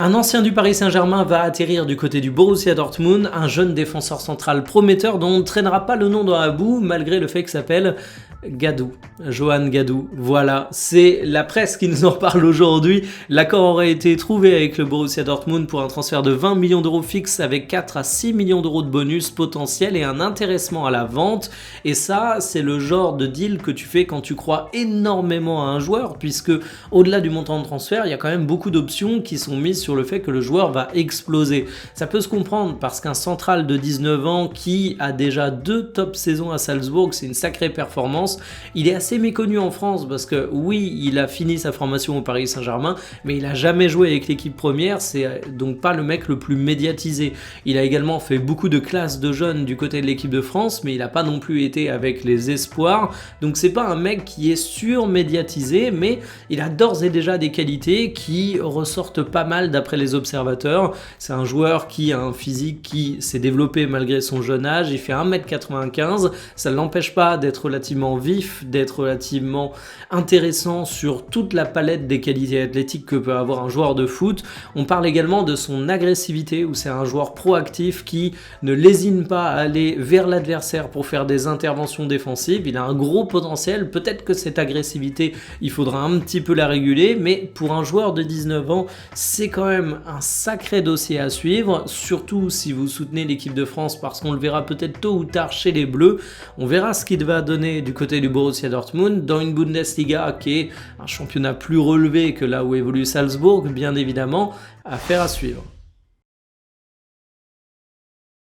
Un ancien du Paris Saint-Germain va atterrir du côté du Borussia Dortmund, un jeune défenseur central prometteur dont on ne traînera pas le nom dans la boue malgré le fait qu'il s'appelle Gadou, Johan Gadou. Voilà, c'est la presse qui nous en parle aujourd'hui. L'accord aurait été trouvé avec le Borussia Dortmund pour un transfert de 20 millions d'euros fixe avec 4 à 6 millions d'euros de bonus potentiels et un intéressement à la vente. Et ça, c'est le genre de deal que tu fais quand tu crois énormément à un joueur, puisque au-delà du montant de transfert, il y a quand même beaucoup d'options qui sont mises sur le fait que le joueur va exploser. Ça peut se comprendre parce qu'un central de 19 ans qui a déjà 2 top saisons à Salzbourg, c'est une sacrée performance. Il est assez méconnu en France parce que oui, il a fini sa formation au Paris Saint-Germain, mais il a jamais joué avec l'équipe première, c'est donc pas le mec le plus médiatisé. Il a également fait beaucoup de classes de jeunes du côté de l'équipe de France, mais il n'a pas non plus été avec les espoirs, donc c'est pas un mec qui est surmédiatisé, mais il a d'ores et déjà des qualités qui ressortent pas mal d'après les observateurs. C'est un joueur qui a un physique qui s'est développé malgré son jeune âge, il fait 1m95, ça ne l'empêche pas d'être relativement vif, d'être relativement intéressant sur toute la palette des qualités athlétiques que peut avoir un joueur de foot. On parle également de son agressivité, où c'est un joueur proactif qui ne lésine pas à aller vers l'adversaire pour faire des interventions défensives. Il a un gros potentiel, peut-être que cette agressivité, il faudra un petit peu la réguler, mais pour un joueur de 19 ans, c'est quand même un sacré dossier à suivre, surtout si vous soutenez l'équipe de France, parce qu'on le verra peut-être tôt ou tard chez les Bleus. On verra ce qu'il va donner du côté du Borussia Dortmund dans une Bundesliga qui est un championnat plus relevé que là où évolue Salzbourg, bien évidemment, affaire à suivre.